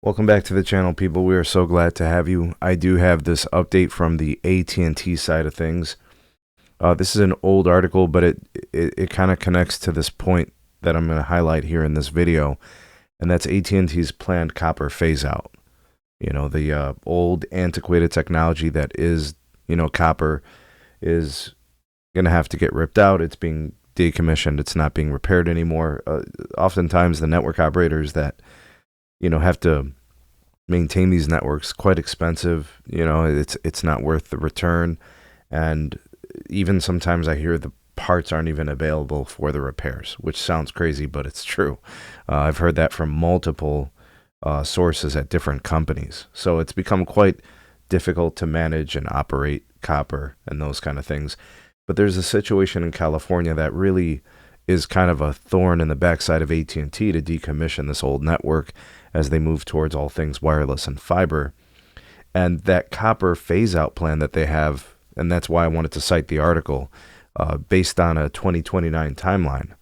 Welcome back to the channel, people. We are so glad to have you. I do have this update from the AT&T side of things. This is an old article, but it kind of connects to this point that I'm going to highlight here in this video, and that's AT&T's planned copper phase out. You know, the old antiquated technology that is, copper is going to have to get ripped out. It's being decommissioned. It's not being repaired anymore. Oftentimes the network operators that have to maintain these networks, quite expensive. It's not worth the return. And even sometimes I hear the parts aren't even available for the repairs, which sounds crazy, but it's true. I've heard that from multiple sources at different companies. So it's become quite difficult to manage and operate copper and those kind of things. But there's a situation in California that really is kind of a thorn in the backside of AT&T to decommission this old network as they move towards all things wireless and fiber. And that copper phase-out plan that they have, and that's why I wanted to cite the article, based on a 2029 timeline.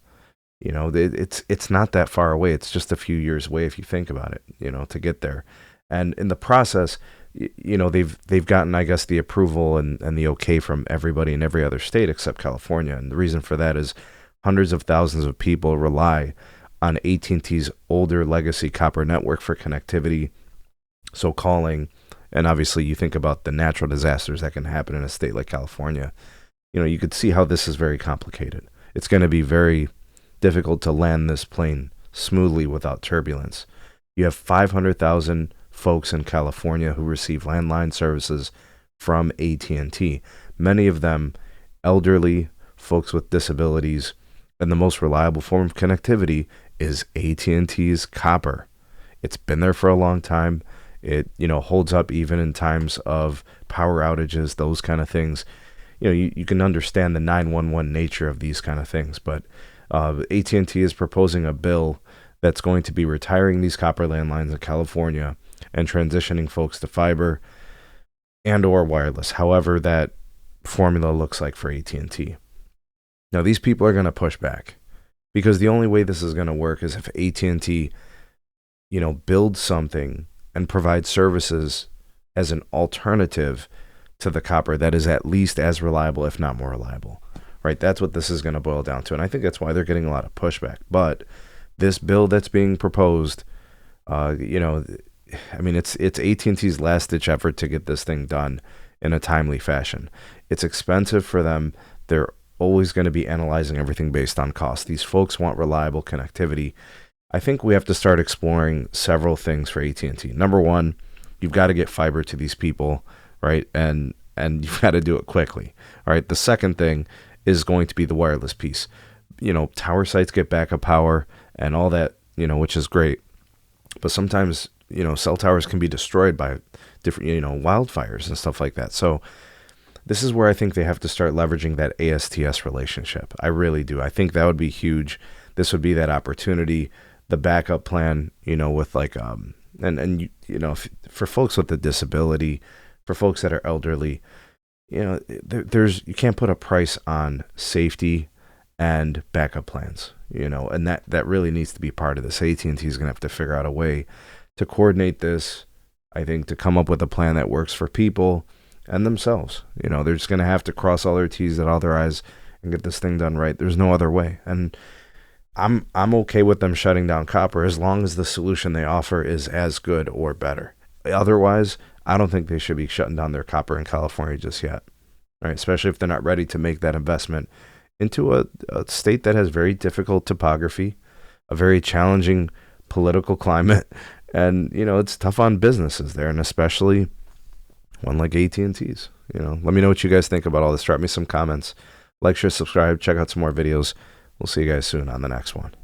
It's not that far away. It's just a few years away if you think about it, to get there. And in the process, they've gotten, I guess, the approval and the okay from everybody in every other state except California. And the reason for that is hundreds of thousands of people rely on AT&T's older legacy copper network for connectivity, so calling, and obviously you think about the natural disasters that can happen in a state like California. You could see how this is very complicated. It's going to be very difficult to land this plane smoothly without turbulence. You have 500,000 folks in California who receive landline services from AT&T, many of them elderly, folks with disabilities, and the most reliable form of connectivity is AT&T's copper. It's been there for a long time. It, holds up even in times of power outages, those kind of things. You can understand the 911 nature of these kind of things, but AT&T is proposing a bill that's going to be retiring these copper landlines in California and transitioning folks to fiber and or wireless, however that formula looks like for AT&T. Now, these people are going to push back because the only way this is going to work is if AT&T, builds something and provides services as an alternative to the copper that is at least as reliable, if not more reliable, right? That's what this is going to boil down to. And I think that's why they're getting a lot of pushback. But this bill that's being proposed, it's AT&T's last-ditch effort to get this thing done in a timely fashion. It's expensive for them. They're always going to be analyzing everything based on cost. These folks want reliable connectivity. I think we have to start exploring several things for AT&T. Number one, you've got to get fiber to these people, right? And you've got to do it quickly. All right. The second thing is going to be the wireless piece. Tower sites get backup power and all that, which is great. But sometimes, cell towers can be destroyed by different, wildfires and stuff like that. So this is where I think they have to start leveraging that ASTS relationship. I really do. I think that would be huge. This would be that opportunity, the backup plan, with like, for folks with a disability, for folks that are elderly, you can't put a price on safety and backup plans, and that really needs to be part of this. AT&T is going to have to figure out a way to coordinate this, I think, to come up with a plan that works for people and themselves. They're just going to have to cross all their T's, dot all their I's, and get this thing done right. There's no other way. And I'm okay with them shutting down copper as long as the solution they offer is as good or better. Otherwise, I don't think they should be shutting down their copper in California just yet. All right, especially if they're not ready to make that investment into a state that has very difficult topography, a very challenging political climate, and it's tough on businesses there, and especially one like AT&T's. Let me know what you guys think about all this. Drop me some comments. Like, share, subscribe. Check out some more videos. We'll see you guys soon on the next one.